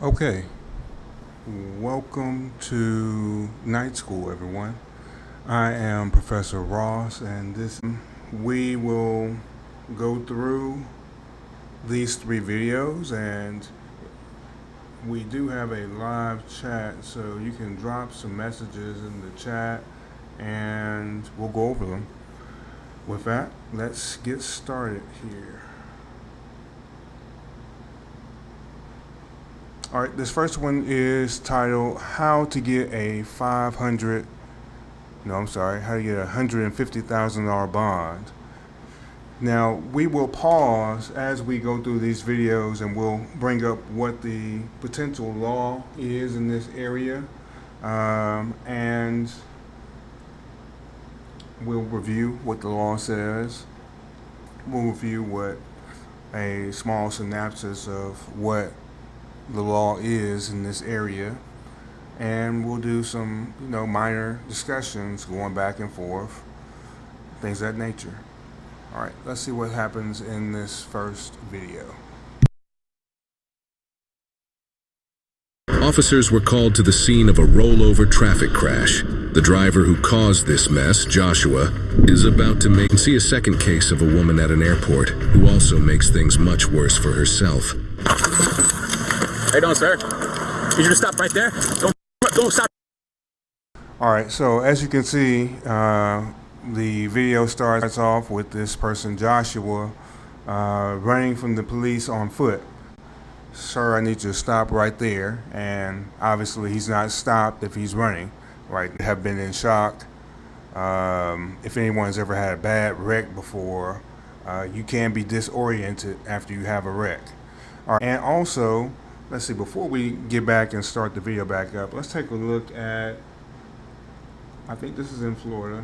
Okay, welcome to night school, everyone. I am Professor Ross, and this we will go through these three videos, and we do have a live chat, so you can drop some messages in the chat, and we'll go over them. With that, let's get started here. All right, this first one is titled How to Get a How to Get a $150,000 bond. Now, we will pause as we go through these videos and we'll bring up what the potential law is in this area, and we'll review what the law says. We'll review what a small synopsis of what the law is in this area, and we'll do some minor discussions going back and forth, things of that nature. All right, let's see what happens in this first video. Officers were called to the scene of a rollover traffic crash. The driver who caused this mess, Joshua, is about to see a second case of a woman at an airport who also makes things much worse for herself. How you doing, sir? You just stop right there. Don't stop. All right, so as you can see, the video starts off with this person, Joshua, running from the police on foot. Sir, I need you to stop right there. And obviously he's not stopped if he's running, right? Have been in shock. If anyone's ever had a bad wreck before, you can be disoriented after you have a wreck. All right, and also, let's see, before we get back and start the video back up, let's take a look at, I think this is in Florida.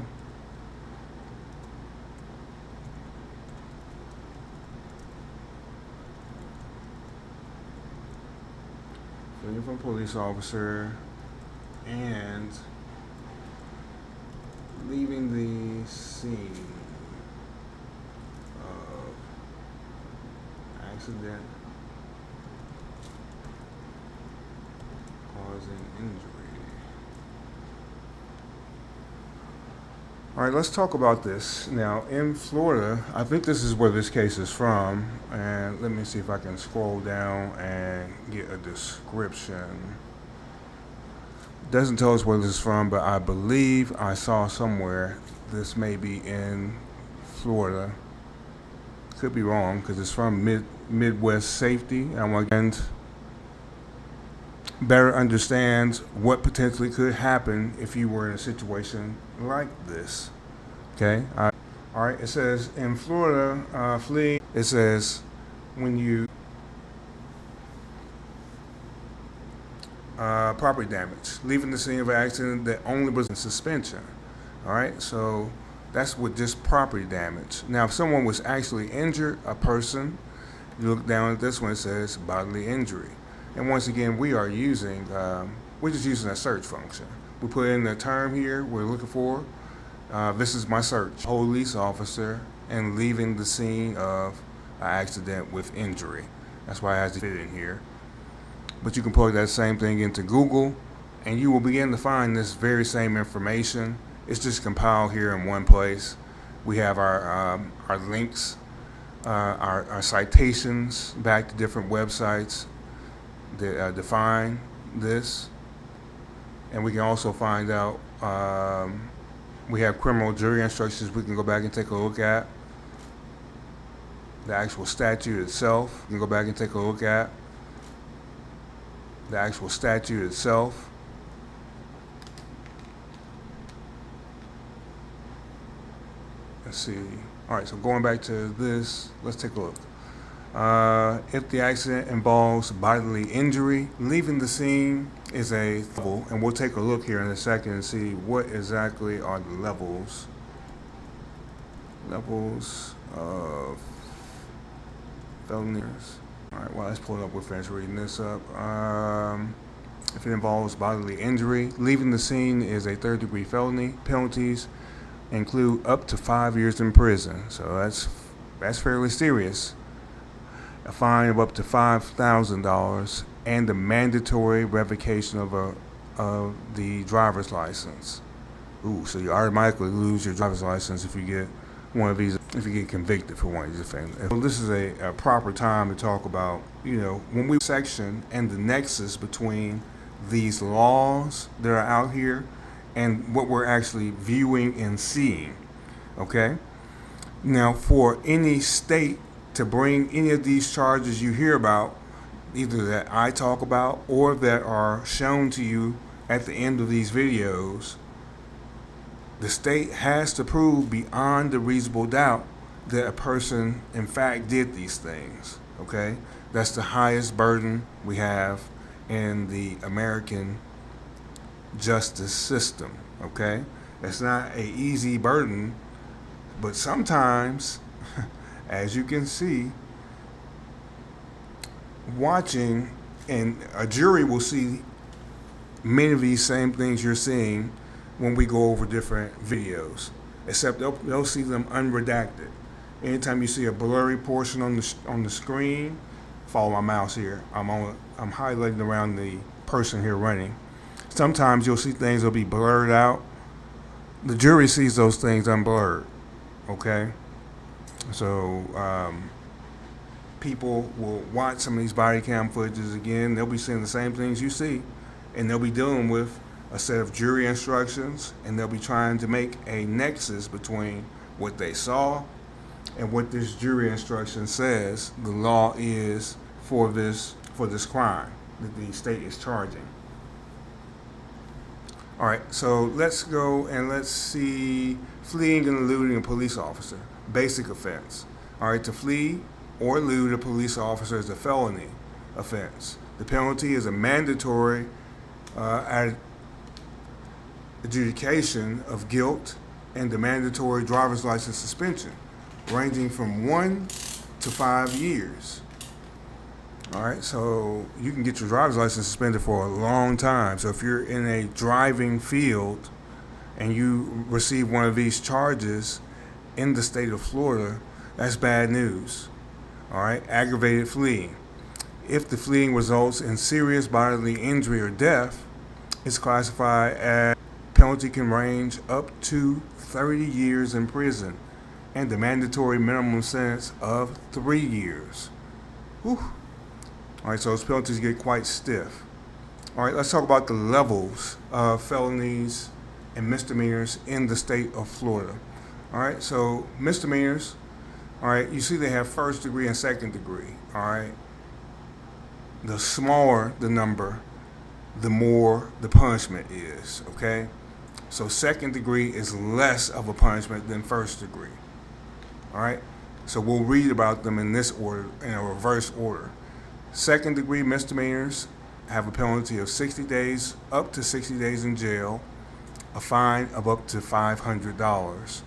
Looking for a police officer and leaving the scene of accident causing injury. All right, let's talk about this. Now, in Florida, I think this is where this case is from, and let me see if I can scroll down and get a description. It doesn't tell us where this is from, but I believe I saw somewhere this may be in Florida. Could be wrong, because it's from Midwest Safety. I want to better understand what potentially could happen if you were in a situation like this. Okay. All right. It says in Florida, flee. It says when you property damage, leaving the scene of an accident that only was in suspension. All right. So that's with just property damage. Now, if someone was actually injured, a person, you look down at this one. It says bodily injury. And once again, we're just using a search function. We put in the term here we're looking for. This is my search. Police officer and leaving the scene of an accident with injury. That's why it has to fit in here. But you can plug that same thing into Google, and you will begin to find this very same information. It's just compiled here in one place. We have our links, our citations back to different websites that define this, and we can also find out, we have criminal jury instructions we can go back and take a look at. The actual statute itself, we can go back and take a look at. The actual statute itself. Let's see. All right, so going back to this, let's take a look. If the accident involves bodily injury, leaving the scene is a level, and we'll take a look here in a second and see what exactly are the levels of felonies. All right, well, let's pull it up. We'll finish reading this up. If it involves bodily injury, leaving the scene is a third-degree felony. Penalties include up to 5 years in prison, so that's fairly serious. a fine of up to $5,000, and the mandatory revocation of the driver's license. Ooh, so you automatically lose your driver's license if you get one of these, if you get convicted for one of these offenses. So this is a proper time to talk about, when we section and the nexus between these laws that are out here and what we're actually viewing and seeing, okay? Now, for any state to bring any of these charges you hear about, either that I talk about or that are shown to you at the end of these videos, the state has to prove beyond a reasonable doubt that a person in fact did these things, okay? That's the highest burden we have in the American justice system, okay? It's not an easy burden, but sometimes, as you can see, watching, and a jury will see many of these same things you're seeing when we go over different videos, except they'll see them unredacted. Anytime you see a blurry portion on the screen, follow my mouse here. I'm highlighting around the person here running. Sometimes you'll see things that'll be blurred out. The jury sees those things unblurred, okay? So people will watch some of these body cam footages again. They'll be seeing the same things you see, and they'll be dealing with a set of jury instructions, and they'll be trying to make a nexus between what they saw and what this jury instruction says the law is for this crime that the state is charging. All right, so let's go and let's see fleeing and eluding a police officer, basic offense. All right, to flee or elude a police officer is a felony offense. The penalty is a mandatory adjudication of guilt and the mandatory driver's license suspension, ranging from 1 to 5 years. All right, so you can get your driver's license suspended for a long time. So if you're in a driving field and you receive one of these charges in the state of Florida, that's bad news. All right, aggravated fleeing. If the fleeing results in serious bodily injury or death, it's classified as penalty can range up to 30 years in prison and the mandatory minimum sentence of 3 years. Whew. All right, so those penalties get quite stiff. All right, let's talk about the levels of felonies and misdemeanors in the state of Florida. All right, so misdemeanors, all right, you see they have first degree and second degree. All right, the smaller the number, the more the punishment is, okay? So second degree is less of a punishment than first degree. All right, so we'll read about them in this order, in a reverse order. Second degree misdemeanors have a penalty of 60 days, up to 60 days in jail, a fine of up to $500,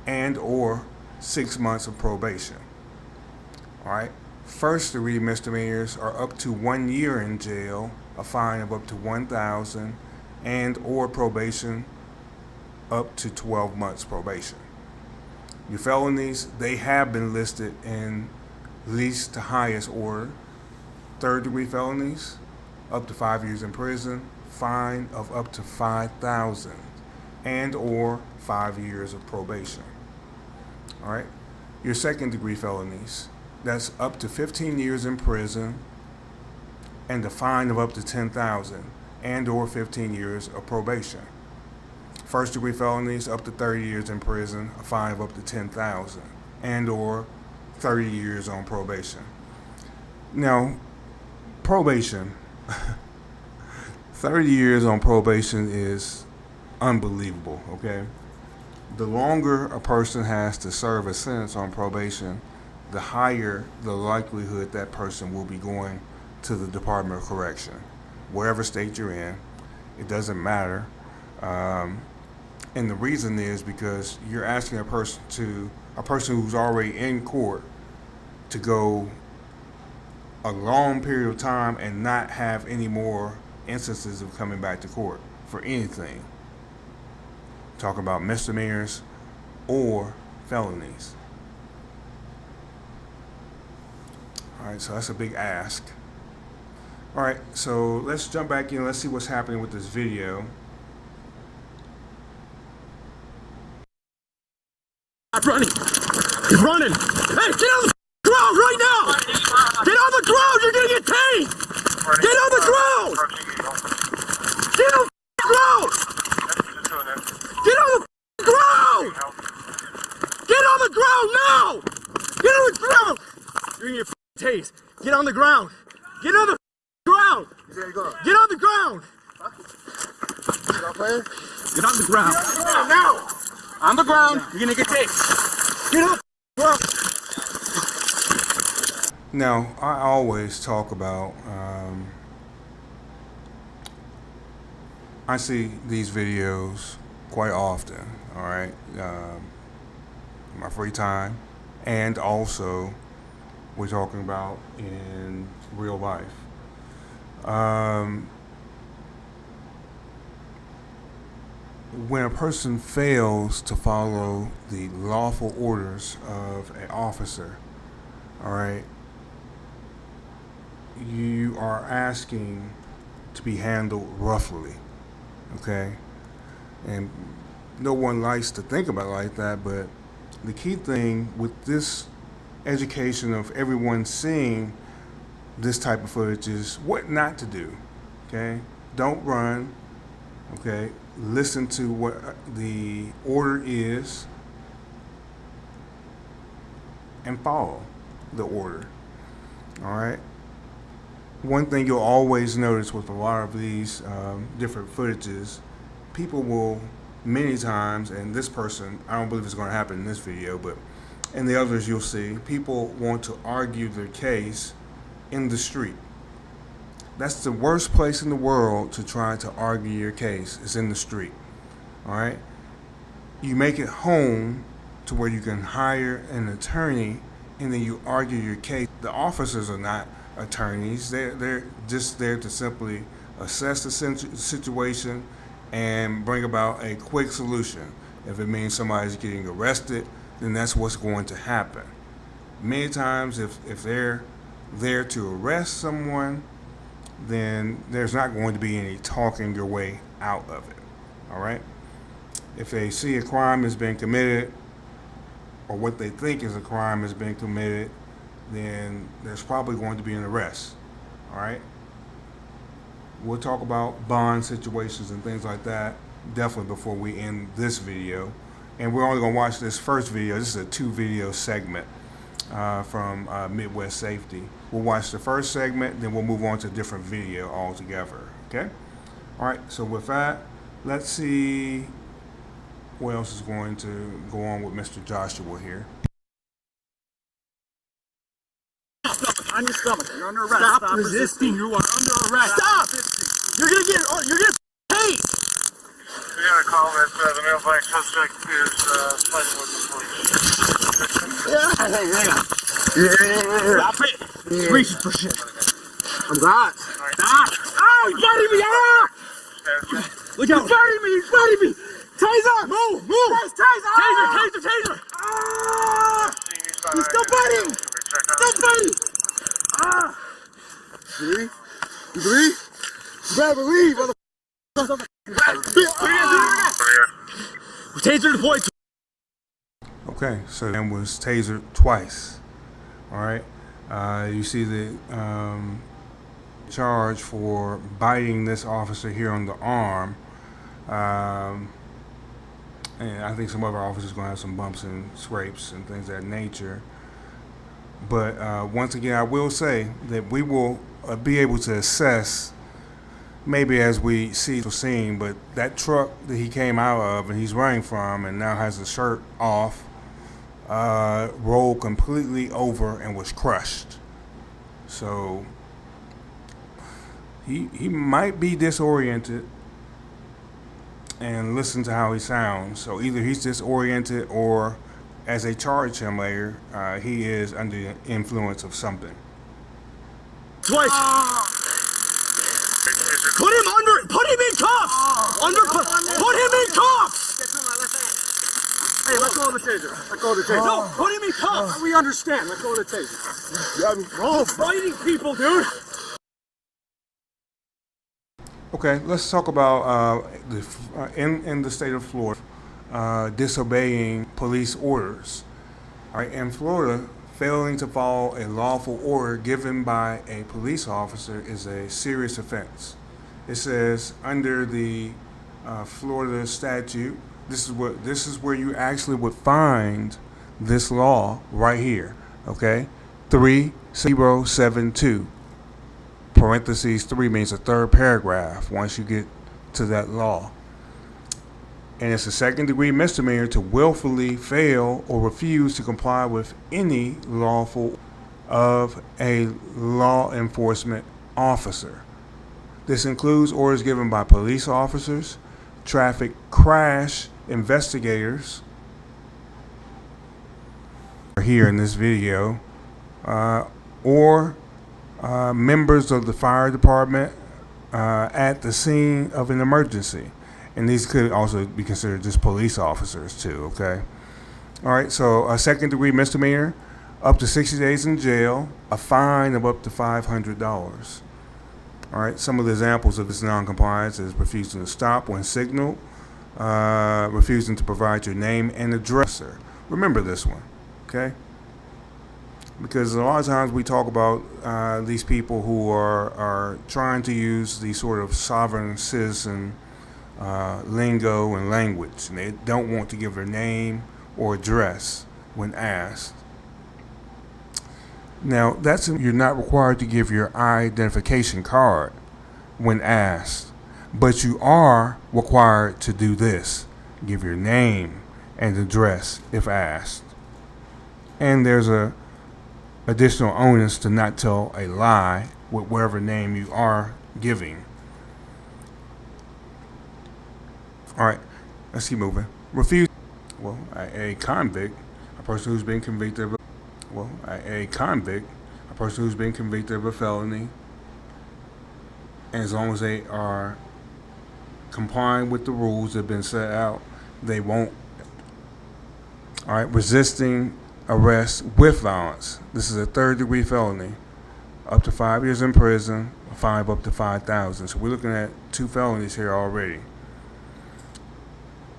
and or 6 months of probation. All right, first degree misdemeanors are up to 1 year in jail, a fine of up to $1,000, and or probation up to 12 months probation. Your felonies, they have been listed in least to highest order. Third degree felonies, up to 5 years in prison, fine of up to $5,000, and or 5 years of probation. All right, your second degree felonies, that's up to 15 years in prison and a fine of up to $10,000 and or 15 years of probation. First degree felonies, up to 30 years in prison, a fine of up to $10,000 and or 30 years on probation. Now, probation, 30 years on probation is unbelievable, okay? The longer a person has to serve a sentence on probation, the higher the likelihood that person will be going to the Department of Correction. Wherever state you're in, it doesn't matter. And the reason is because you're asking a person who's already in court to go a long period of time and not have any more instances of coming back to court for anything. Talking about misdemeanors or felonies. All right, so that's a big ask. All right, so let's jump back in. Let's see what's happening with this video. Stop running. He's running. Hey, get on the ground right now. Get on the ground. You're going to get paid. Get on the ground. Get on the ground. Get on the ground. Get on the ground now. Get on the ground. You're going to get tased. Get on the ground. Get on the ground. Get on the ground. Get on the ground. Now. On the ground. You're going to get tased. Get up. Now, I always talk about, I see these videos quite often, all right, in my free time, and also we're talking about in real life. When a person fails to follow the lawful orders of an officer, all right, you are asking to be handled roughly, okay? And no one likes to think about it like that, but the key thing with this education of everyone seeing this type of footage is what not to do, okay? Don't run, okay? Listen to what the order is and follow the order, all right? One thing you'll always notice with a lot of these different footages, people will many times, and this person, I don't believe it's going to happen in this video, but in the others you'll see, people want to argue their case in the street. That's the worst place in the world to try to argue your case, is in the street, all right? You make it home to where you can hire an attorney and then you argue your case. The officers are not attorneys. They're just there to simply assess the situation and bring about a quick solution. If it means somebody's getting arrested, then that's what's going to happen. Many times if they're there to arrest someone, then there's not going to be any talking your way out of it, all right? If they see a crime has been committed, or what they think is a crime has been committed, then there's probably going to be an arrest, all right? We'll talk about bond situations and things like that definitely before we end this video. And we're only gonna watch this first video. This is a 2-video segment from Midwest Safety. We'll watch the first segment, then we'll move on to a different video altogether, okay? All right, so with that, let's see what else is going to go on with Mr. Joshua here. On your stomach. You're under arrest. Stop resisting. You are under arrest. Stop! You're gonna get paid! We got a call that the male black suspect is fighting with the police. Stop it! It's reaching for shit. I'm not. Stop! Oh, he's fighting me! Ah! Look out! He's fighting me! He's fighting me! Taser! Move! Taser! Taser! Ah! He's still fighting! Still fighting! Ah! You believe? You better believe, motherfucker! Taser deployed. Okay, so that was tasered twice. All right, you see the charge for biting this officer here on the arm, and I think some other officers are going to have some bumps and scrapes and things of that nature. But once again, I will say that we will be able to assess, maybe as we see the scene, but that truck that he came out of and he's running from and now has the shirt off, rolled completely over and was crushed. So he might be disoriented, and listen to how he sounds. So either he's disoriented, or as they charge him later, he is under the influence of something. Twice. Put him in cuffs. Put him in cuffs. Hey, let's go over taser. Let go of the taser. No, what do you mean tough? We understand. Let go of the taser. Yeah, I'm fighting people, dude. Okay, let's talk about in the state of Florida, disobeying police orders. All right, in Florida, failing to follow a lawful order given by a police officer is a serious offense. It says under the Florida statute, this is where you actually would find this law right here. Okay, 3072. Parentheses 3 means the third paragraph once you get to that law. And it's a second-degree misdemeanor to willfully fail or refuse to comply with any lawful of a law enforcement officer. This includes orders given by police officers, traffic crash investigators, here in this video, or members of the fire department at the scene of an emergency. And these could also be considered just police officers too, okay? All right, so a second degree misdemeanor, up to 60 days in jail, a fine of up to $500. All right, some of the examples of this non-compliance is refusing to stop when signaled, refusing to provide your name and address. Remember this one, okay? Because a lot of times we talk about these people who are trying to use the sort of sovereign citizen lingo and language, and they don't want to give their name or address when asked. Now, you're not required to give your identification card when asked, but you are required to do this: give your name and address if asked. And there's a additional onus to not tell a lie with whatever name you are giving. All right, let's keep moving. Refuse. Well, a convict, a person who's been convicted of a person who's been convicted of a felony, and as long as they are complying with the rules that have been set out, they won't. All right, resisting arrest with violence. This is a third-degree felony, up to 5 years in prison, a fine of up to $5,000. So we're looking at 2 felonies here already,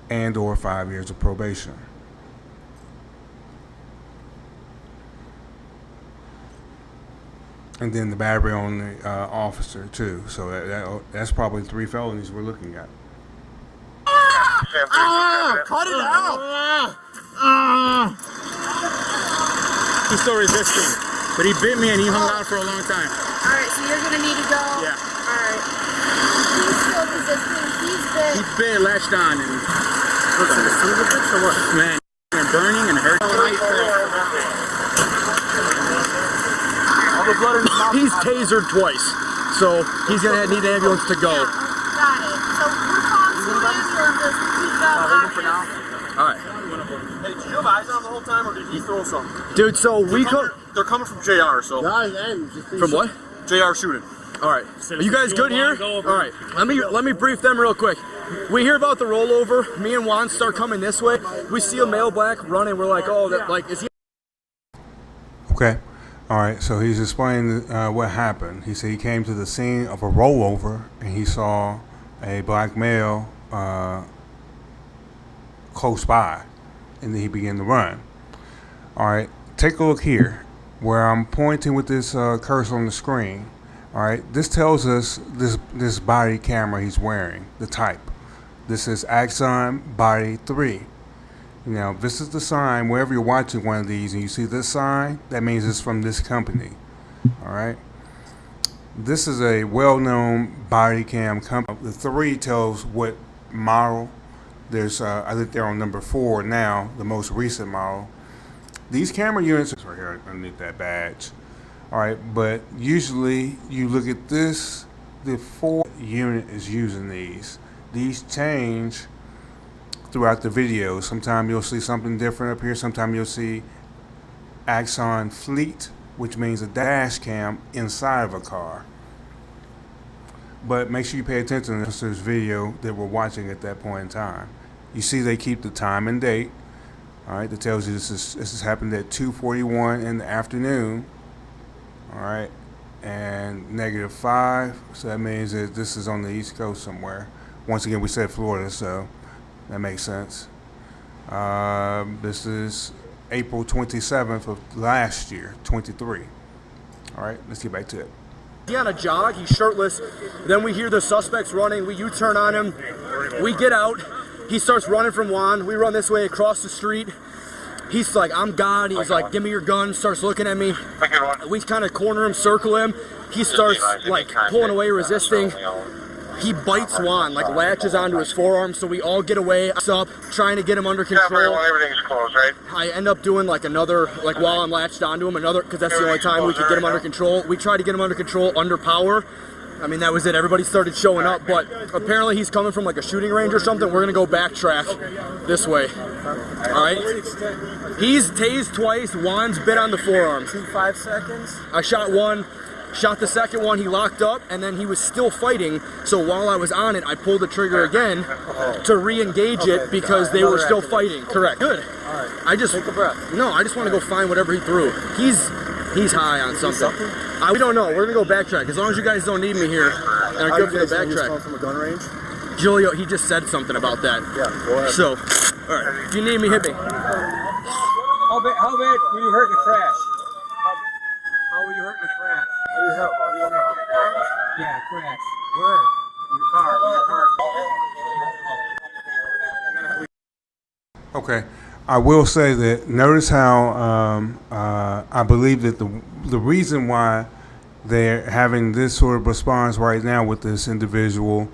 and/or 5 years of probation. And then the battery on the officer too. So that's probably 3 felonies we're looking at. Cut it out! He's still resisting, but he bit me and he hung out for a long time. Alright, so you're gonna need to go? Yeah. Alright. He's still resisting. He's bit. He bit, latched on, and what's it, son of a bitch or what? Man, and burning and hurting. All the blood in his mouth. He's tasered twice, so he's gonna need an ambulance to go. Yeah. Got it. So we're calling to the ambulance. Just keep up. For now. Alright. Hey, did you have eyes on the whole time, or did he throw something? Dude, so They're coming from JR, so. From what? JR shooting. All right. Are you guys good here? All right. Let me brief them real quick. We hear about the rollover. Me and Juan start coming this way. We see a male black running. We're like, oh, is he? Okay. All right. So he's explaining what happened. He said he came to the scene of a rollover and he saw a black male close by, and then he began to run. All right. Take a look here where I'm pointing with this cursor on the screen. All right, this tells us this body camera he's wearing, the type. This is Axon Body 3. Now, this is the sign. Wherever you're watching one of these and you see this sign, that means it's from this company. All right. This is a well-known body cam company. The 3 tells what model. There's I think they're on number 4 now, the most recent model. These camera units are right here underneath that badge. All right, but usually you look at this, the 4 unit is using these. These change throughout the video. Sometimes you'll see something different up here. Sometimes you'll see Axon Fleet, which means a dash cam inside of a car. But make sure you pay attention to this video that we're watching at that point in time. You see they keep the time and date. All right, that tells you this is happened at 2:41 in the afternoon. All right, and -5, so that means that this is on the East Coast somewhere. Once again, we said Florida, so that makes sense. This is April 27th of last year, 23. All right, let's get back to it. He on a jog, he's shirtless. Then we hear the suspects running. We U-turn on him. We get out. He starts running from Juan. We run this way across the street. He's like, I'm God. He's like, give me your gun. Starts looking at me. We kind of corner him, circle him. He starts like pulling away, resisting. He bites Juan, like latches onto his forearm, so we all get away, up, trying to get him under control. Everything's closed, right? I end up doing like another, like while I'm latched onto him, another, because that's the only time we could get him under control. We tried to get him under control, under power. I mean, that was it. Everybody started showing up, but apparently he's coming from like a shooting range or something. We're going to go backtrack this way. All right? He's tased twice. Juan's bit on the forearm. 5 seconds. I shot one. Shot the second one, he locked up, and then he was still fighting, so while I was on it, I pulled the trigger again to re-engage it because they were still fighting. Correct. Good. I just take a breath. No, I just want to go find whatever he threw. He's high on something. We don't know. We're gonna go backtrack. As long as you guys don't need me here, and are good for the backtrack. From a gun range? Julio, he just said something about that. Yeah, go ahead. So, all right. If you need me, hit me. How bad were you hurt in the crash? How were you hurt in the crash? Yeah, crash. Where? In the car. Okay, I will say that notice how I believe that the reason why they're having this sort of response right now with this individual,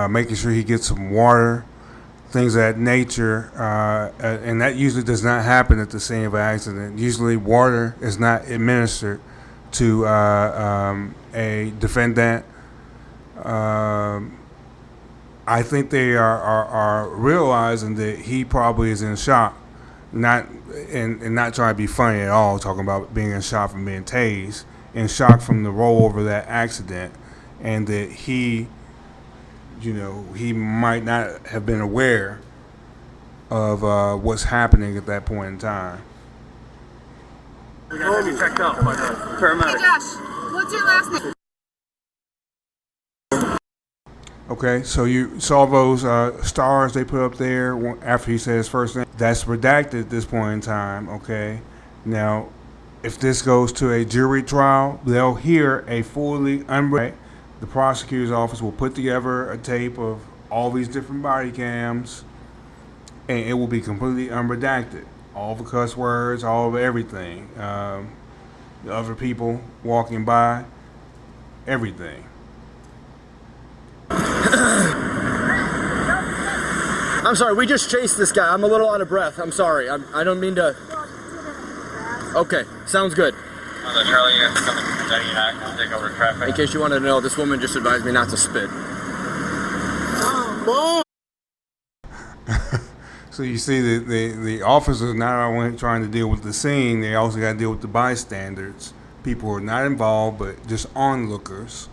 making sure he gets some water, things of that nature, and that usually does not happen at the scene of an accident. Usually water is not administered to a defendant. I think they are realizing that he probably is in shock, not not trying to be funny at all, talking about being in shock from being tased, in shock from the rollover of that accident, and that he might not have been aware of what's happening at that point in time. We got to be checked out by the paramedic. Hey Josh, what's your last name? Okay, so you saw those stars they put up there after he said his first name. That's redacted at this point in time, okay? Now, if this goes to a jury trial, they'll hear a fully unredacted. The prosecutor's office will put together a tape of all these different body cams, and it will be completely unredacted. All the cuss words, all of everything. The other people walking by, everything. I'm sorry, we just chased this guy. I'm a little out of breath. I'm sorry. I don't mean to. Okay, sounds good. Charlie, you have to come and take over traffic. In case you wanted to know, this woman just advised me not to spit. So you see that the officers not only trying to deal with the scene, they also got to deal with the bystanders, people who are not involved but just onlookers,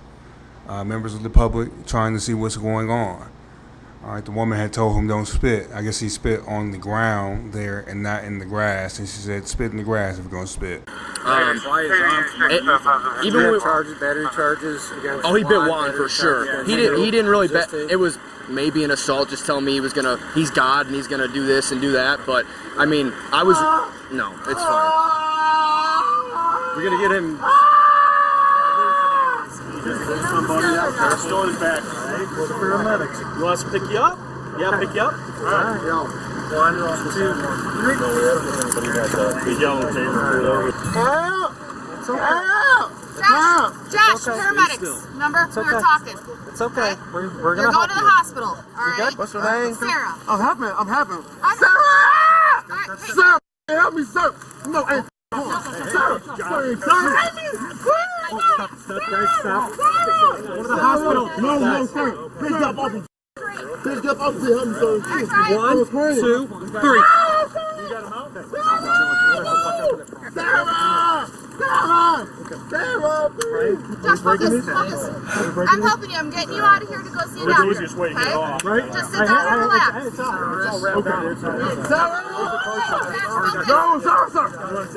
members of the public trying to see what's going on. All right, the woman had told him don't spit. I guess he spit on the ground there and not in the grass, and she said spit in the grass if you're gonna spit. Even with battery charges against. Oh, he bit Juan for sure. He didn't really bet. It was maybe an assault, just telling me he's God and he's gonna do this and do that. But I mean, no, it's fine. We're going to get him. Still in his back. Right? Well, the paramedics. You want us to pick you up? Yeah, pick you up? All right. 1, 2, 3. The yellow table. Josh, paramedics. Remember, we were talking. It's okay. We're You're gonna going to the hospital. All right. What's her name? Sarah. I'm happy. Sarah! Help me, sir. No, hey. Sir. Stop. Go to the hospital. No, sir. Pick up off him. Pick up off him, sir. 1, 2, 3. You got him out? Sarah! Sarah, please. Josh, focus, focus. I'm helping you. I'm getting you out of here to go see a doctor. We're just waiting it off. Right? Just sit down and relax. It's all wrapped up. Sarah! Sarah, No, Sarah, sir!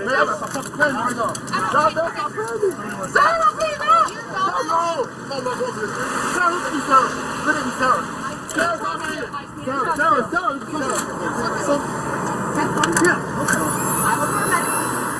Man, that's a fucking crazy right now. Stop that, stop crazy! Sarah, please, no! Sarah, look at me, Sarah. Look at me, Sarah. Sarah's over here.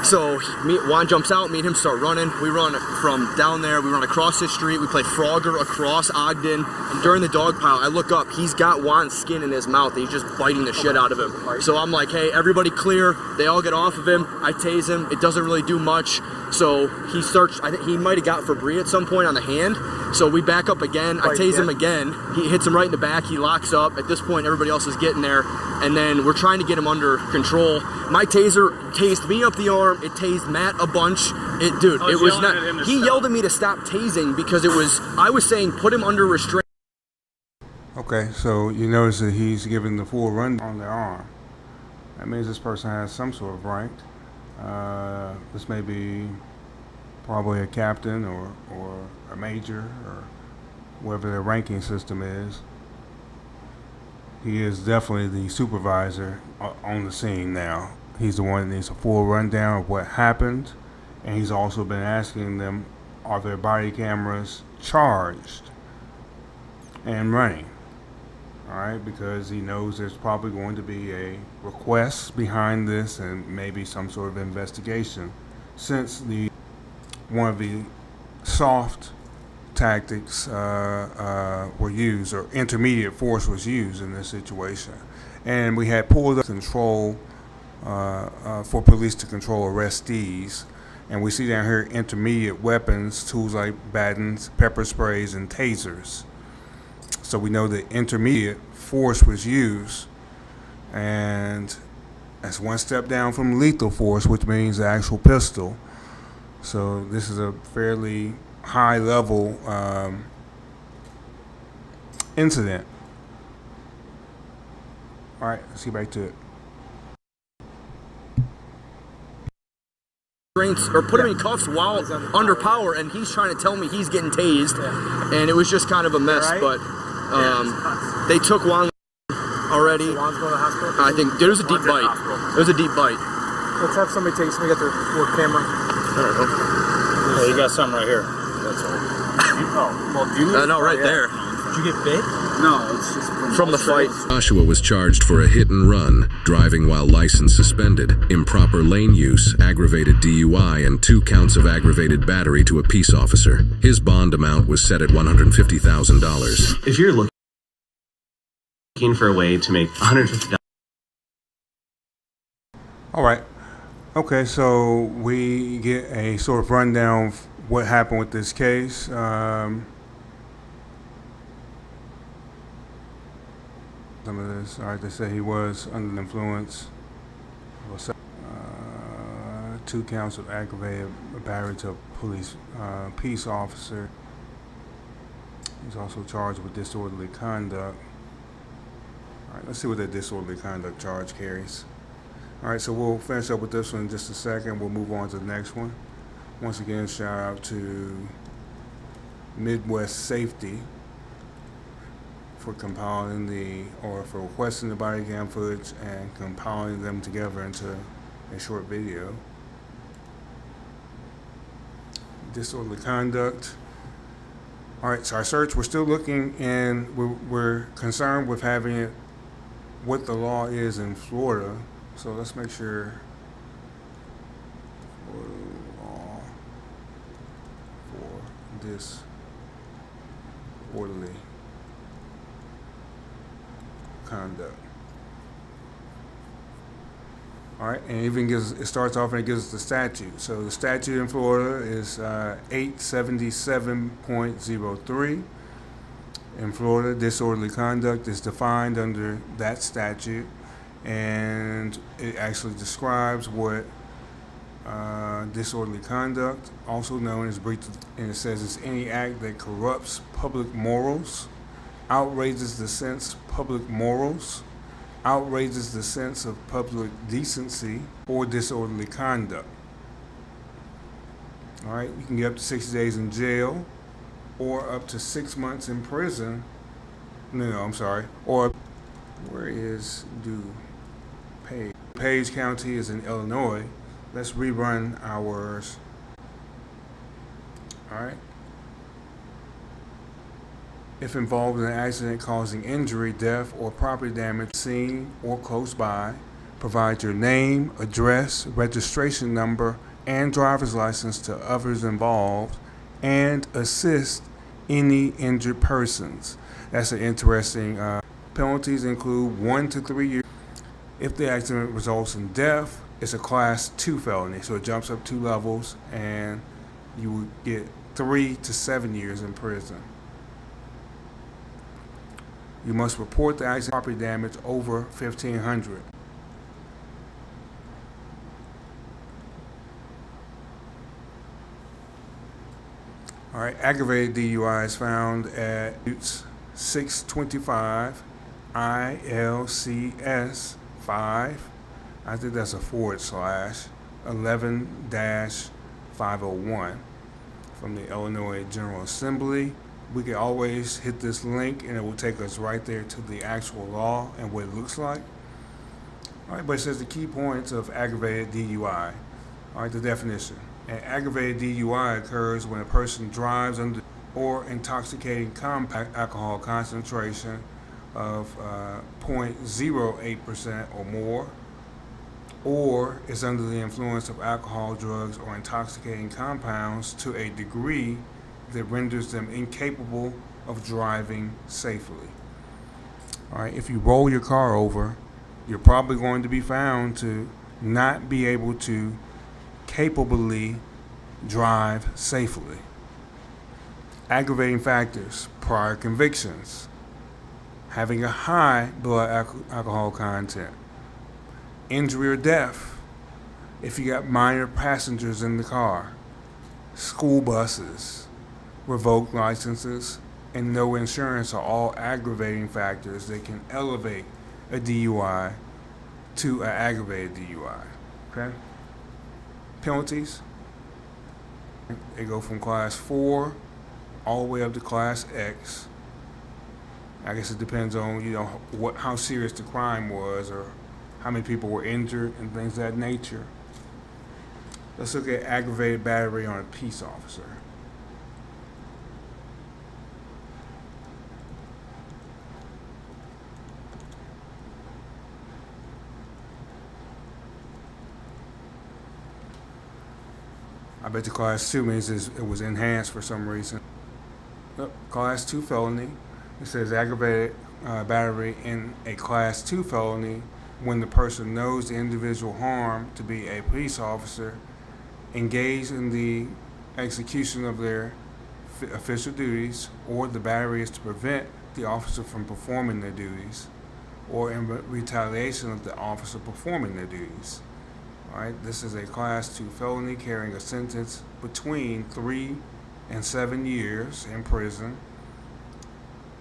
So Juan jumps out, me and him start running. We run from down there, we run across this street, we play Frogger across Ogden, and during the dog pile, I look up, he's got Juan's skin in his mouth, and he's just biting the shit out of him. So I'm like, hey, everybody clear, they all get off of him, I tase him, it doesn't really do much. So he starts, I think he might have got Febreze at some point on the hand, so we back up again, I tase him again, he hits him right in the back, he locks up, at this point everybody else is getting there, and then we're trying to get him under control. My taser tased me up the arm, it tased Matt a bunch. It was not. He yelled at me to stop tasing because I was saying put him under restraint. Okay, so you notice that he's giving the full run on their arm. That means this person has some sort of rank. This may be probably a captain or a major or whatever their ranking system is. He is definitely the supervisor on the scene now. He's the one that needs a full rundown of what happened, and he's also been asking them, are their body cameras charged and running? All right, because he knows there's probably going to be a request behind this and maybe some sort of investigation, since one of the soft tactics were used, or intermediate force was used in this situation, and we had pulled up control for police to control arrestees, and we see down here intermediate weapons, tools like batons, pepper sprays, and tasers. So we know that intermediate force was used, and that's one step down from lethal force, which means the actual pistol. So this is a fairly high level incident. All right, let's get back to it. Or put him in cuffs while under power, and he's trying to tell me he's getting tased, and it was just kind of a mess. But they took Juan already. Juan's going to the hospital? I think there was a deep bite. There was a deep bite. Let's have somebody take somebody got their work camera. Oh, you got something right here. That's all. Do you need No, right there. Did you get bit? No, it's just From the fight. Joshua was charged for a hit and run, driving while license suspended, improper lane use, aggravated DUI, and 2 counts of aggravated battery to a peace officer. His bond amount was set at $150,000. If you're looking for a way to make $150. All right. Okay, so we get a sort of rundown of what happened with this case. Some of this. All right, they say he was under the influence. 2 counts of aggravated battery to a police peace officer. He's also charged with disorderly conduct. All right, let's see what that disorderly conduct charge carries. All right, so we'll finish up with this one in just a second. We'll move on to the next one. Once again, shout out to Midwest Safety for compiling for requesting the body cam footage and compiling them together into a short video. Disorderly conduct. All right, so our search, we're still looking, and we're concerned with having it, what the law is in Florida. So let's make sure Florida law for disorderly conduct. All right, and it starts off and it gives us the statute. So the statute in Florida is 877.03. In Florida, disorderly conduct is defined under that statute, and it actually describes what disorderly conduct, also known as breach, and it says it's any act that corrupts public morals, outrages the sense of public morals, outrages the sense of public decency, or disorderly conduct. All right, you can get up to 60 days in jail or up to 6 months in prison. No, I'm sorry. Or where is DuPage? Page County is in Illinois. Let's rerun ours. All right. If involved in an accident causing injury, death, or property damage seen or close by, provide your name, address, registration number, and driver's license to others involved, and assist any injured persons. That's an interesting. Penalties include 1 to 3 years. If the accident results in death, it's a class 2 felony, so it jumps up 2 levels, and you would get 3 to 7 years in prison. You must report the accident property damage over $1,500. All right, aggravated DUI is found at 625 ILCS 5. I think that's a / 11-501 from the Illinois General Assembly. We can always hit this link and it will take us right there to the actual law and what it looks like. All right, but it says the key points of aggravated DUI. All right, the definition. An aggravated DUI occurs when a person drives under or intoxicating compound alcohol concentration of 0.08% or more, or is under the influence of alcohol, drugs, or intoxicating compounds to a degree that renders them incapable of driving safely. All right, if you roll your car over, you're probably going to be found to not be able to capably drive safely. Aggravating factors: prior convictions, having a high blood alcohol content, injury or death, if you got minor passengers in the car, school buses, revoked licenses, and no insurance are all aggravating factors that can elevate a DUI to an aggravated DUI. Okay? Penalties, they go from class 4 all the way up to class X. I guess it depends on, how serious the crime was or how many people were injured and things of that nature. Let's look at aggravated battery on a peace officer. I bet the class 2 means it was enhanced for some reason. Class 2 felony. It says aggravated battery in a class 2 felony when the person knows the individual harmed to be a police officer, engaged in the execution of their official duties, or the battery is to prevent the officer from performing their duties, or in retaliation of the officer performing their duties. All right, this is a class 2 felony carrying a sentence between 3 and 7 years in prison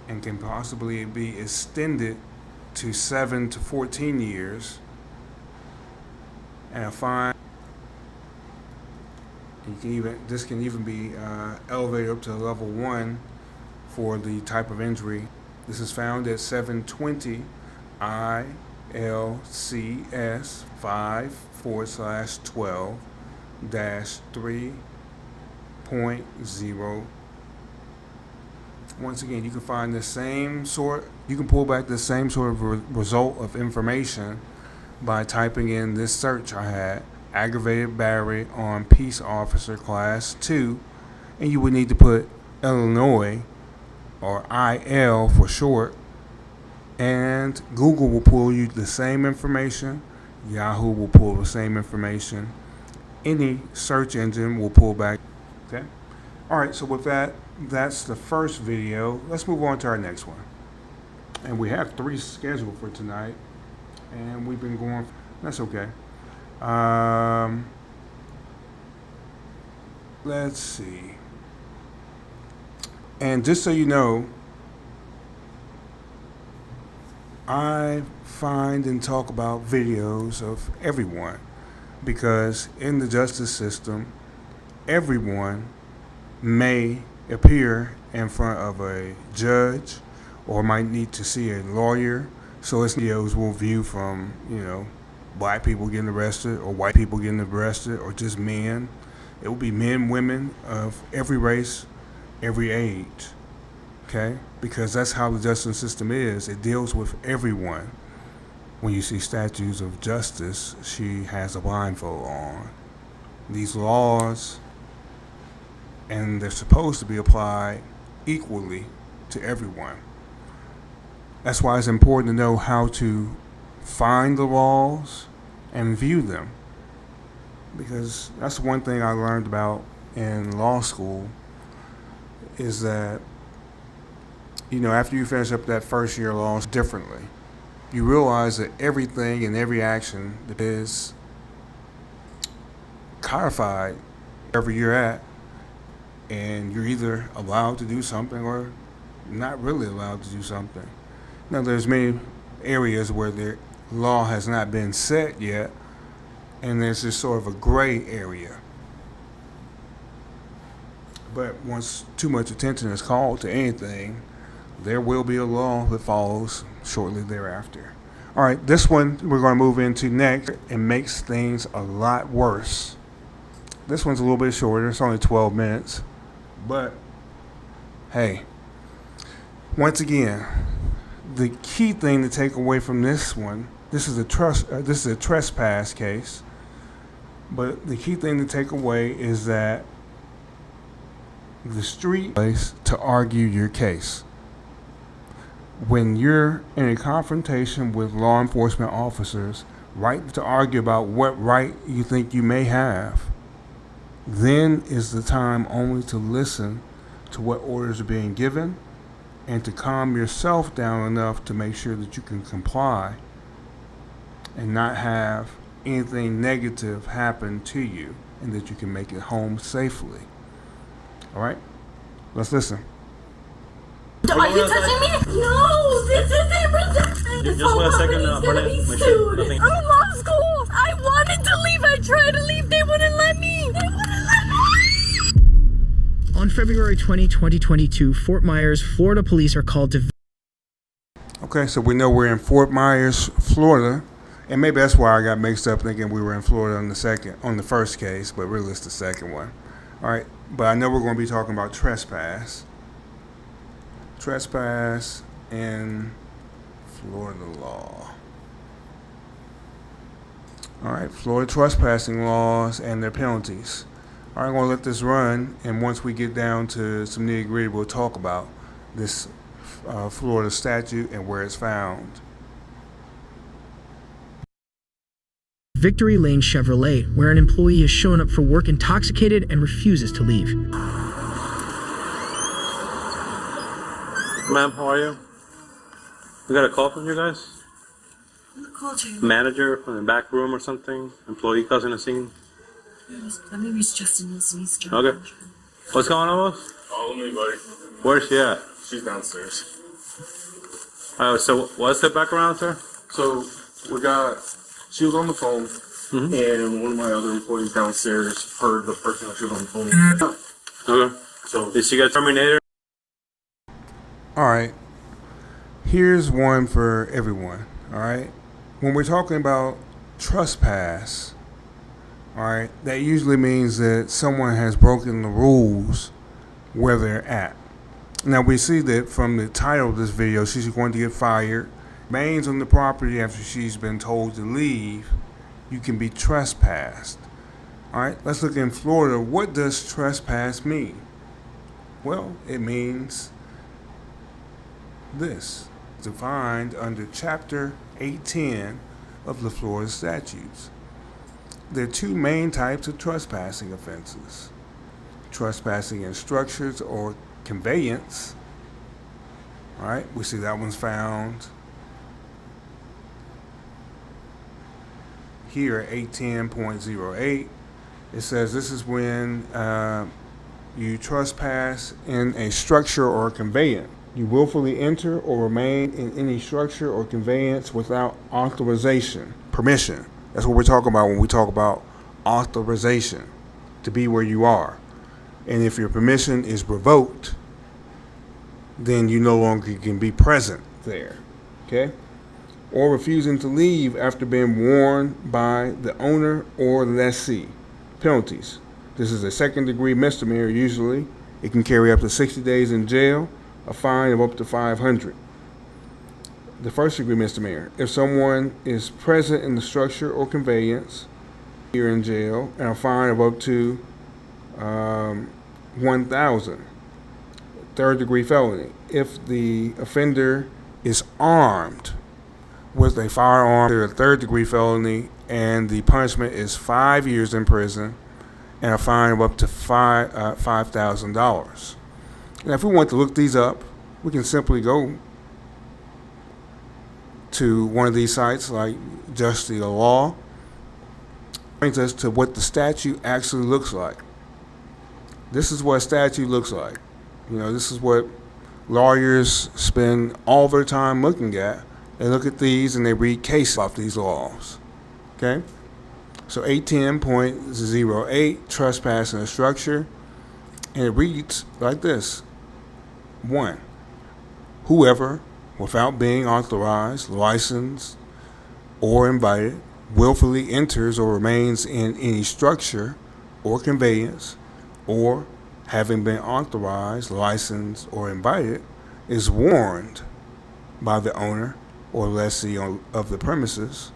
and can possibly be extended to 7 to 14 years and a fine. This can even be elevated up to level 1 for the type of injury. This is found at 720 ILCS 5/12-3.0. Once again, you can find the same sort. You can pull back the same sort of result of information by typing in this search I had: aggravated battery on peace officer class 2, and you would need to put Illinois, or IL for short, and Google will pull you the same information. Yahoo will pull the same information. Any search engine will pull back. Okay. All right. So with that, that's the first video. Let's move on to our next one. And we have 3 scheduled for tonight, and we've been going. That's okay. Let's see. And just so you know, I find and talk about videos of everyone, because in the justice system, everyone may appear in front of a judge or might need to see a lawyer. So its videos will view from, black people getting arrested or white people getting arrested or just men. It will be men, women of every race, every age, okay? Because that's how the justice system is. It deals with everyone. When you see statues of justice, she has a blindfold on. These laws, and they're supposed to be applied equally to everyone. That's why it's important to know how to find the laws and view them. Because that's one thing I learned about in law school is that, after you finish up that first year of law differently, you realize that everything and every action that is codified wherever you're at, and you're either allowed to do something or not really allowed to do something. Now, there's many areas where the law has not been set yet, and there's this sort of a gray area. But once too much attention is called to anything, there will be a law that follows shortly thereafter. All right, this one we're going to move into next. It makes things a lot worse. This one's a little bit shorter. It's only 12 minutes. But, hey, once again, the key thing to take away from this one, this is a trespass case, but the key thing to take away is that the street place to argue your case. When you're in a confrontation with law enforcement officers, right to argue about what right you think you may have, then is the time only to listen to what orders are being given and to calm yourself down enough to make sure that you can comply and not have anything negative happen to you and that you can make it home safely. All right? Let's listen. Are you touching me? No, this isn't protection. This whole company's gonna be sued. I'm in law school. I wanted to leave. I tried to leave. They wouldn't let me. On February 20, 2022, Fort Myers, Florida police are called to... Okay, so we know we're in Fort Myers, Florida, and maybe that's why I got mixed up thinking we were in Florida on the first case, but really it's the second one. All right, but I know we're going to be talking about trespass. Trespass in Florida law. All right, Florida trespassing laws and their penalties. All right, I'm going to let this run, and once we get down to some nitty-gritty, we'll talk about this Florida statute and where it's found. Victory Lane Chevrolet, where an employee has shown up for work intoxicated and refuses to leave. Ma'am, how are you? We got a call from you guys? Who called you? Manager from the back room or something? Employee causing a scene? Let me reach Justin Wilson. Okay. What's going on, boss? Follow me, buddy. Where's she at? She's downstairs. So what's the background, sir? So she was on the phone, and one of my other employees downstairs heard the person that she was on the phone. Okay. So did she get terminated? All right. Here's one for everyone. All right. When we're talking about trespass, all right, that usually means that someone has broken the rules where they're at. Now, we see that from the title of this video, she's going to get fired, remains on the property after she's been told to leave. You can be trespassed. All right, let's look in Florida. What does trespass mean? Well, it means this, defined under Chapter 810 of the Florida statutes. There are two main types of trespassing offenses. Trespassing in structures or conveyance. All right, we see that one's found here at 810.08. It says this is when you trespass in a structure or conveyance. You willfully enter or remain in any structure or conveyance without authorization, permission. That's what we're talking about when we talk about authorization. to be where you are. And if your permission is revoked, then you no longer can be present there. Okay? Or refusing to leave after being warned by the owner or lessee. Penalties. This is a second-degree misdemeanor usually. It can carry up to 60 days in jail, a fine of up to $500. The first-degree misdemeanor. If someone is present in the structure or conveyance, you're in jail, and a fine of up to $1,000. Third-degree felony. If the offender is armed with a firearm, a third-degree felony, and the punishment is 5 years in prison and a fine of up to $5,000. Now, if we want to look these up, we can simply go to one of these sites like Justice the Law. Brings us to what the statute actually looks like. This is what a statute looks like. You know, this is what lawyers spend all their time looking at. They look at these and they read cases off these laws. Okay? So 810.08, trespass in a structure. And it reads like this. 1. Whoever, without being authorized, licensed, or invited, willfully enters or remains in any structure or conveyance, or having been authorized, licensed, or invited, is warned by the owner or lessee of the premises,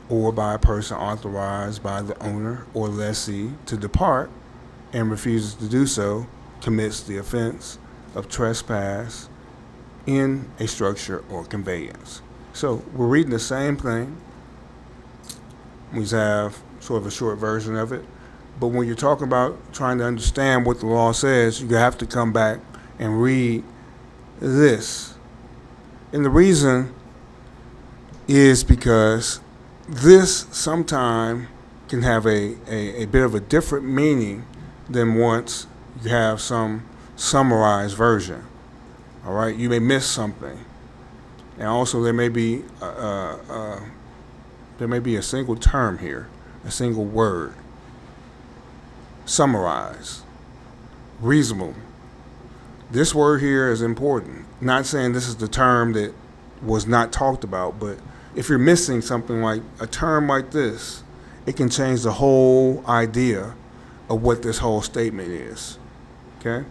or by a person authorized by the owner or lessee to depart and refuses to do so, commits the offense of trespass in a structure or conveyance. So we're reading the same thing. We just have sort of a short version of it. But when you're talking about trying to understand what the law says, you have to come back and read this. And the reason is because this sometime can have a bit of a different meaning than once you have some summarized version. All right, you may miss something, and also there may be a single term here, a single word. Summarize, reasonable. This word here is important. Not saying this is the term that was not talked about, but if you're missing something like a term like this, it can change the whole idea of what this whole statement is. Okay?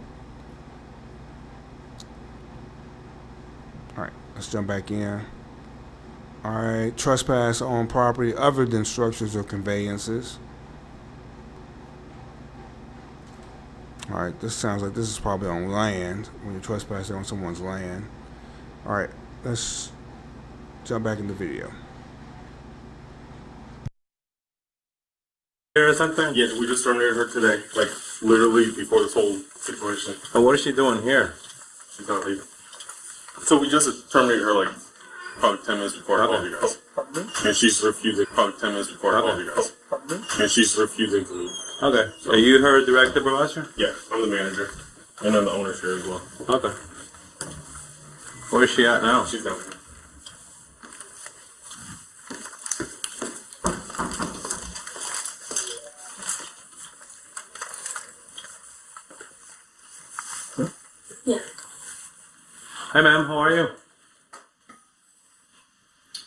All right, let's jump back in. All right, trespass on property other than structures or conveyances. All right, this sounds like this is probably on land, when you're trespassing on someone's land. All right, let's jump back in the video. Or something? Yeah, we just terminated her today, like literally before this whole situation. And what is she doing here? She's not leaving. So we just terminated her like probably 10 minutes before I called you guys. And she's refusing, probably 10 minutes before I called you guys. And she's refusing to leave. Okay. So are you her direct supervisor? Yeah, I'm the manager. And I'm the owner here as well. Okay. Where is she at now? She's down here. Yeah. Hi, ma'am. How are you?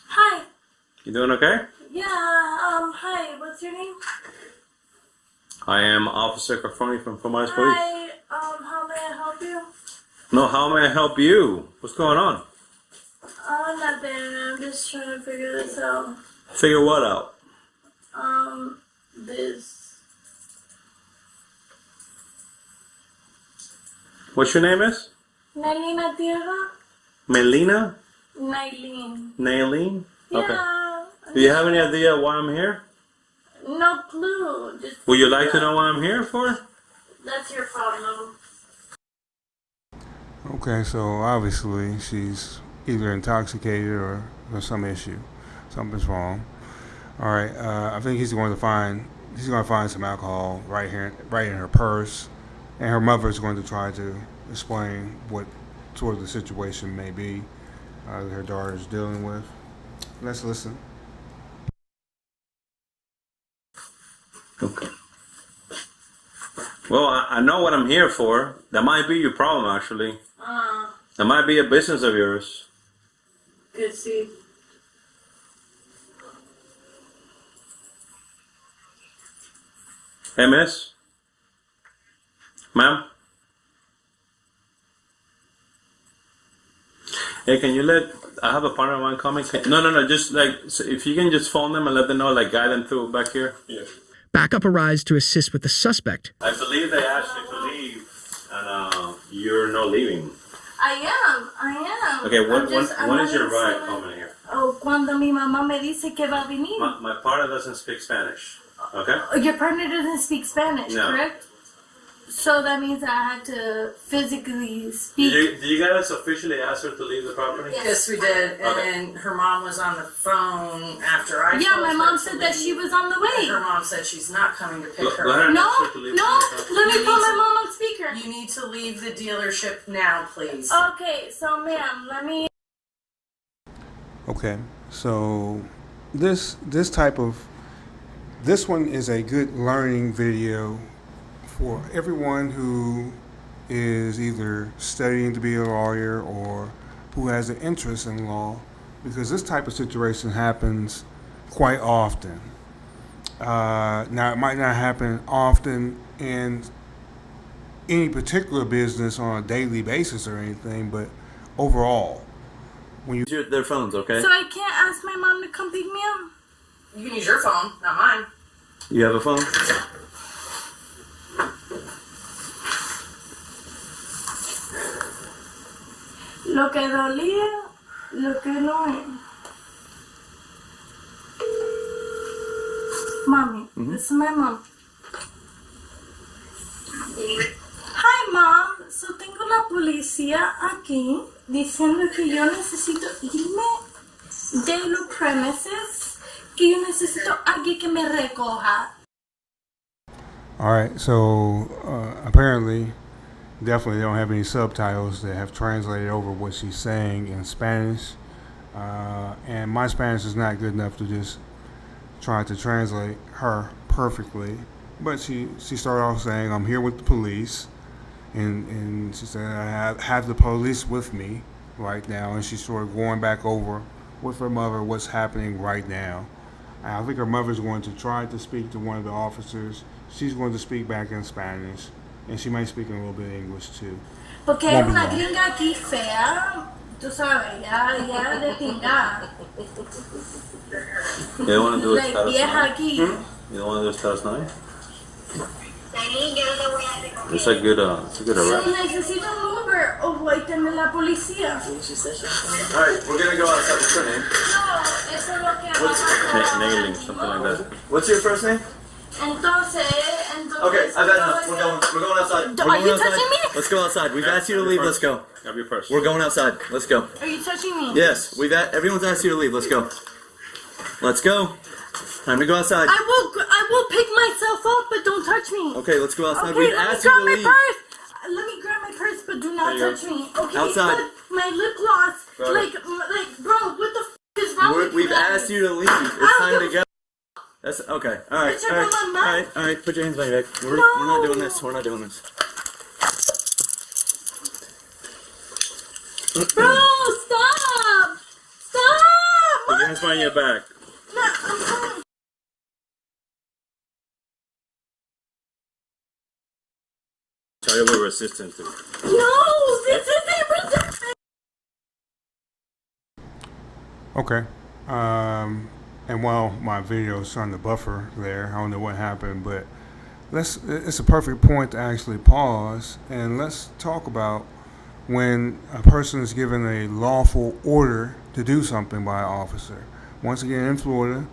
Hi. You doing okay? Yeah, hi. What's your name? I am Officer Carfoni from Miles Police. Hi, how may I help you? No, how may I help you? What's going on? Nothing. I'm just trying to figure this out. Figure what out? This. What's your name is? Nailina Tierra? Melina? Nailin. Nailene? Okay. Yeah. Do you have any idea why I'm here? No clue. Just Would you like to know what I'm here for? That's your problem. Okay, so obviously she's either intoxicated or there's some issue. Something's wrong. All right, I think he's going to find some alcohol right in her purse, and her mother is going to try to explain what sort of the situation may be that her daughter is dealing with. Let's listen. Okay. Well, I know what I'm here for. That might be your problem, actually. That might be a business of yours. Good see. Hey, miss? Ma'am? Hey, can you I have a partner of mine coming. No, just so if you can just phone them and let them know, guide them through back here. Yeah. Backup arrives to assist with the suspect. I believe they asked you to leave, and you're not leaving. I am. Okay, when is your ride coming here? Oh, cuando mi mamá me dice que va a venir. My partner doesn't speak Spanish. Okay? Your partner doesn't speak Spanish, no. Correct? So that means I had to physically speak. Did you guys officially ask her to leave the property? Yes, we did. And then her mom was on the phone after I Yeah, my mom said that she was on the way. Her mom said she's not coming to pick her up. No, let me put my mom on speaker. You need to leave the dealership now, please. Okay, so ma'am, let me... Okay, so this one is a good learning video for everyone who is either studying to be a lawyer or who has an interest in law, because this type of situation happens quite often. Now, it might not happen often in any particular business on a daily basis or anything, but overall, when you use their phones, okay? So I can't ask my mom to come pick me up? You can use your phone, not mine. You have a phone? Lo que dolía, lo que no es. Mommy, this is my mom. Hi, Mom. So tengo la policía aquí diciendo que yo necesito irme de los premises, que yo necesito alguien que me recoja. All right, so apparently, definitely don't have any subtitles that have translated over what she's saying in Spanish, and my Spanish is not good enough to just try to translate her perfectly. But she started off saying, "I'm here with the police," and she said, "I have the police with me right now," and she's sort of going back over with her mother what's happening right now. I think her mother's going to try to speak to one of the officers. She's going to speak back in Spanish, and she might speak in a little bit of English too. Porque es una gringa aquí fea, tú sabes, ya de pingada. You don't want to do it Like vieja aquí. You don't want to do it status 9? It's a good arrest. So necesito un Uber o voy a tener la policía. Alright, we're gonna go outside. What's your name? No, eso es lo que va a pasar. Nailing, something like that. What's your first name? Entonces. Okay, I've had enough. We're going outside. Are you touching me? Let's go outside. We've asked you to leave. Let's go. Grab your purse. We're going outside. Let's go. Are you touching me? Yes, everyone's asked you to leave. Let's go. Let's go. Time to go outside. I will pick myself up, but don't touch me. Okay, let's go outside. Okay, We've asked you to leave. Let me grab my purse, but do not touch me. Okay, outside. But my lip gloss, like, bro, what the is wrong with you? We've asked you to leave. It's time to go. That's okay. All right. Put your hands behind your back. We're not doing this. We're not doing this. Bro, stop! Stop! Put your hands behind your back. No, I'm coming. Child labor assistant. No, this isn't resistance. Okay. And while my video is trying to buffer there, I don't know what happened, but it's a perfect point to actually pause and let's talk about when a person is given a lawful order to do something by an officer. Once again, in Florida,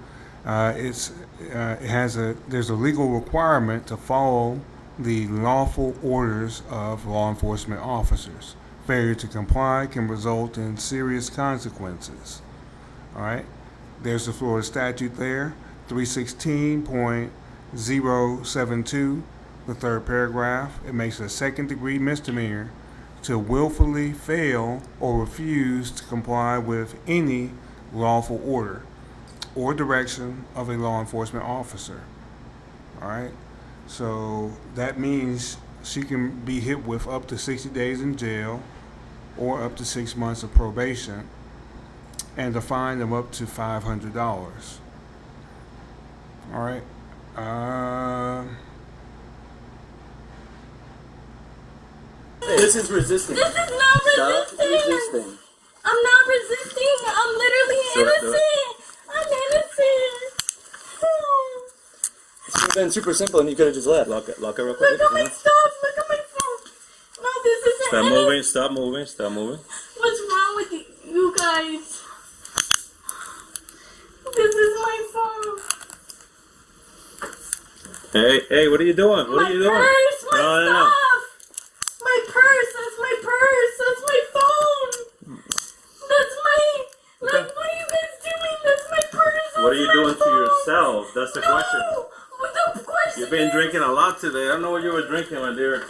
there's a legal requirement to follow the lawful orders of law enforcement officers. Failure to comply can result in serious consequences. All right. There's the Florida statute there, 316.072, the third paragraph. It makes it a second-degree misdemeanor to willfully fail or refuse to comply with any lawful order or direction of a law enforcement officer. All right. So that means she can be hit with up to 60 days in jail or up to 6 months of probation and a fine of up to $500. All right. This is resisting. This is not resisting. I'm not resisting. I'm literally innocent. I'm innocent. This would have been super simple, and you could have just left. Lock it real quick. Look at my stuff. Look at my phone. No, this isn't. Stop moving. Stop moving. Stop moving. What's wrong with you guys? This is my phone. Hey, what are you doing? What are you doing? My purse, my No. My purse, that's my purse, that's my phone. That's my, what are you guys doing? That's my purse, What are you doing to yourself? That's the question. The question You've been drinking a lot today. I don't know what you were drinking, my dear.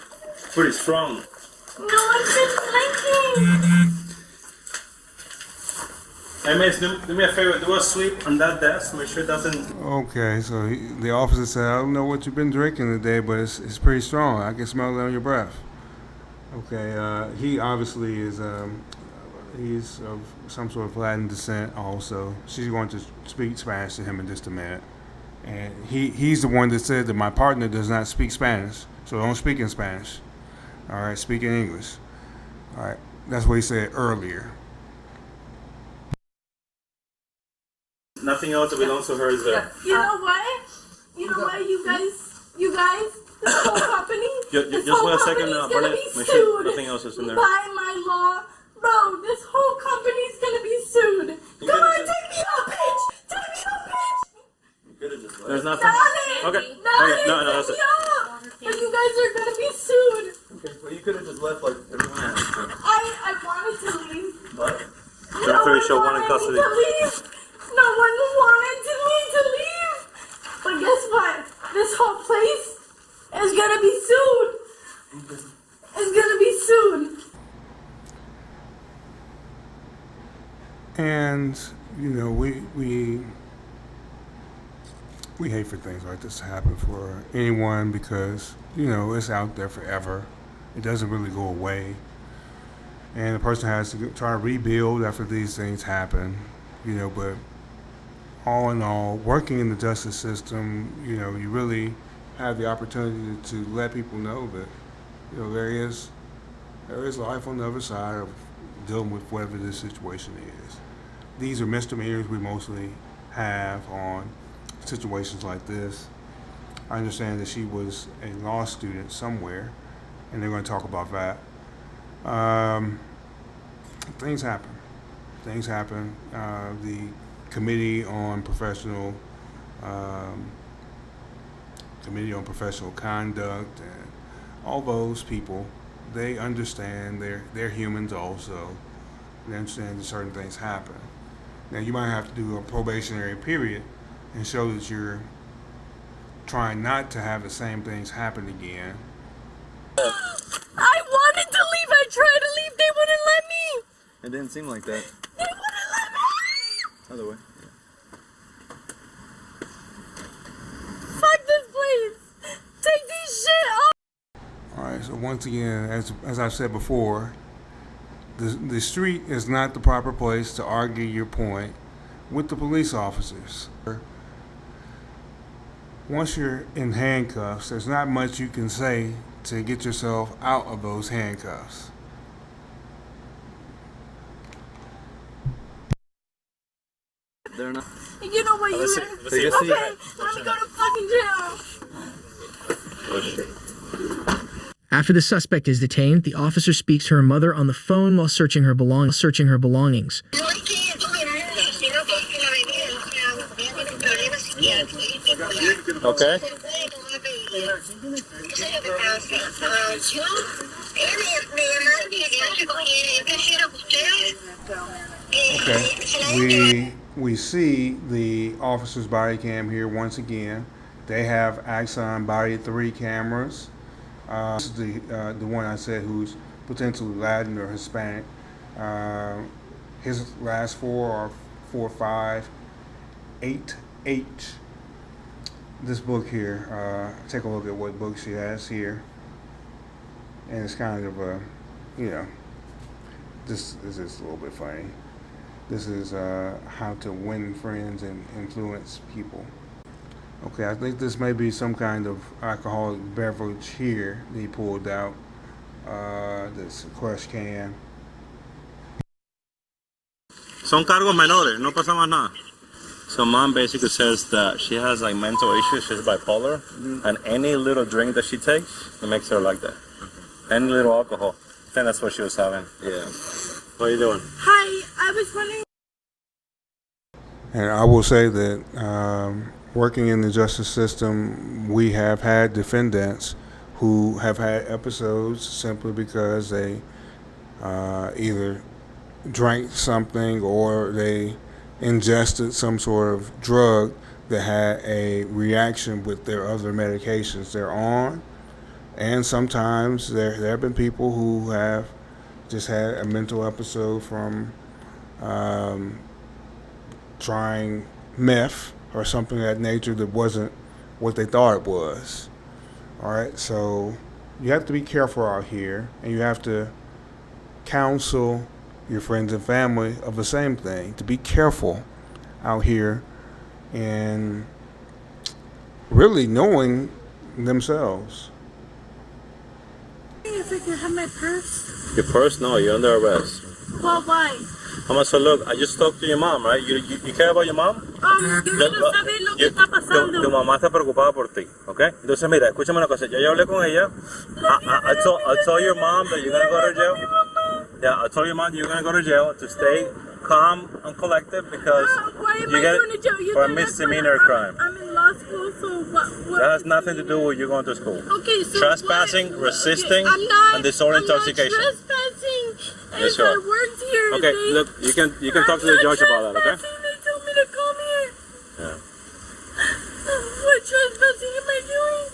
Pretty strong. No, I've been drinking. Hey, miss, do me a favor. Do a sweep on that desk. Make sure it doesn't... Okay, so the officer said, I don't know what you've been drinking today, but it's pretty strong. I can smell it on your breath. Okay, he obviously is, he's of some sort of Latin descent also. She's going to speak Spanish to him in just a minute. And he's the one that said that my partner does not speak Spanish, so don't speak in Spanish. All right, speak in English. All right, that's what he said earlier. Nothing else that belongs to her is there. You know what? You guys, this whole company, Just wait a second, Bernard. Make sure nothing else is in there. by my law. Bro, this whole company's gonna be sued. Come on, take me out, bitch! Take me out, bitch! There's nothing. Okay. No, that's it. But you guys are gonna be sued. Okay, well, you could have just left like everyone else. I wanted to leave. What? I'm pretty sure one in custody. No one wanted me to leave. But guess what? This whole place is gonna be sued. It's gonna be sued. And, you know, we hate for things like this to happen for anyone because, you know, it's out there forever. It doesn't really go away. And the person has to try to rebuild after these things happen, you know, but all in all, working in the justice system, you know, you really have the opportunity to let people know that, you know, there is life on the other side of dealing with whatever this situation is. These are misdemeanors we mostly have on situations like this. I understand that she was a law student somewhere, and they're going to talk about that. Things happen. Things happen. The Committee on Professional Conduct and all those people, they understand they're humans also. They understand that certain things happen. Now you might have to do a probationary period and show that you're trying not to have the same things happen again. I wanted to leave. I tried to leave. They wouldn't let me. It didn't seem like that. They wouldn't let me. Other way. Fuck this place. Take this shit off. All right. So once again, as I've said before, the street is not the proper place to argue your point with the police officers. Once you're in handcuffs, there's not much you can say to get yourself out of those handcuffs. They're not. You know what you Okay, let me go to fucking jail. After the suspect is detained, the officer speaks to her mother on the phone while searching her belongings. Okay. Okay. We see the officer's body cam here once again. They have Axon Body 3 cameras. This is the one I said who's potentially Latin or Hispanic. His last four are 458H. this book here. Take a look at what book she has here, and it's kind of this is a little bit funny. This is how to win friends and influence people. Okay, I think this may be some kind of alcoholic beverage here that he pulled out. This crush can. Son cargos menores, no pasa más nada. So mom basically says that she has like mental issues, she's bipolar, and any little drink that she takes, it makes her like that. Any little alcohol. I think that's what she was having. Yeah. What are you doing? Hi, I was wondering. And I will say that working in the justice system, we have had defendants who have had episodes simply because they either drank something or they ingested some sort of drug that had a reaction with their other medications they're on. And sometimes there have been people who have just had a mental episode from trying meth or something of that nature that wasn't what they thought it was. All right, so you have to be careful out here, and you have to counsel your friends and family of the same thing, to be careful out here and really knowing themselves. If I can have my purse. Your purse? No, you're under arrest. Well, why? So look, I just talked to your mom, right? You care about your mom? Yo quiero saber lo que está pasando. Tu mamá está preocupada por ti, ¿ok? Entonces mira, escúchame una cosa, yo ya hablé con ella. I told your mom that you're gonna go to jail. Yeah, I told your mom you're gonna go to jail to stay calm and collected because Why am I going to jail? for a misdemeanor crime. I'm in law school, so what? That has nothing to do with you going to school. Okay, so trespassing, what? resisting, I'm not, and disorder I'm intoxication. Not trespassing. Yes, you are. I worked here. Okay, look, you can talk to the judge about that, okay? They told me to come here. Yeah. What trespassing am I doing?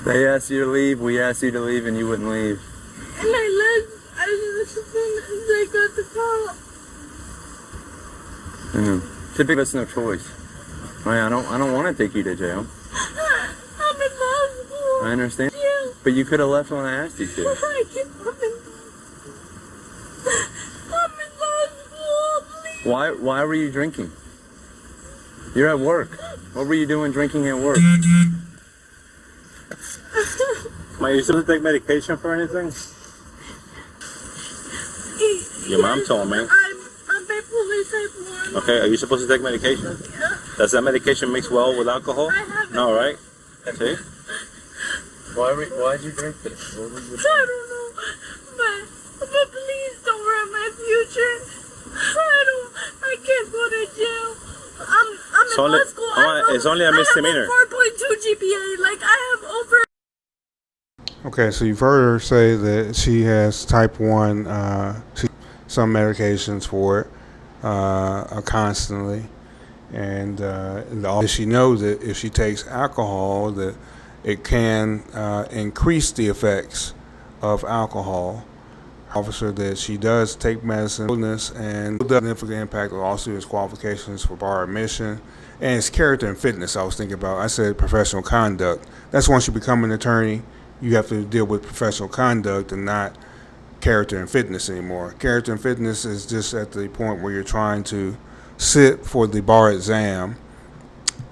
They asked you to leave, we asked you to leave, and you wouldn't leave. And I left. I got the call. Typically, that's no choice. I don't want to take you to jail. I'm in law school. I understand. Yeah. But you could have left when I asked you to. I'm in law school, please. Why were you drinking? You're at work. What were you doing drinking at work? Are you supposed to take medication for anything? Your mom told me. I'm bipolar type 1. Okay, are you supposed to take medication? Yeah. Does that medication mix well with alcohol? I haven't. No, right? See? Why'd you drink this? I don't know. But please don't ruin my future. I can't go to jail. I'm in law school. It's only a misdemeanor. I have a 4.2 GPA. Like, I have over. Okay, so you've heard her say that she has type 1, some medications for it constantly. And she knows that if she takes alcohol, that it can increase the effects of alcohol. Officer that she does take medicine, illness, and significant impact of all students' qualifications for bar admission. And it's character and fitness I was thinking about. I said professional conduct. That's once you become an attorney, you have to deal with professional conduct and not character and fitness anymore. Character and fitness is just at the point where you're trying to sit for the bar exam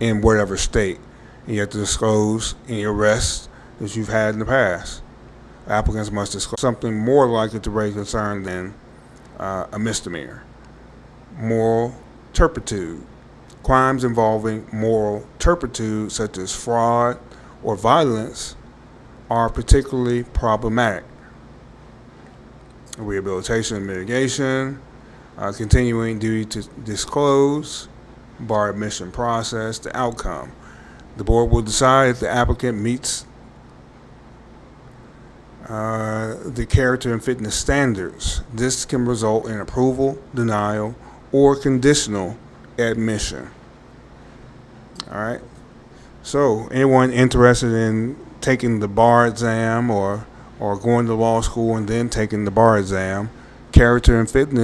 in whatever state. And you have to disclose any arrests that you've had in the past. Applicants must disclose something more likely to raise concern than a misdemeanor. Moral turpitude. Crimes involving moral turpitude, such as fraud or violence, are particularly problematic. Rehabilitation and mitigation, continuing duty to disclose, bar admission process, the outcome. The board will decide if the applicant meets the character and fitness standards. This can result in approval, denial, or conditional admission. All right. So anyone interested in taking the bar exam or going to law school and then taking the bar exam, character and fitness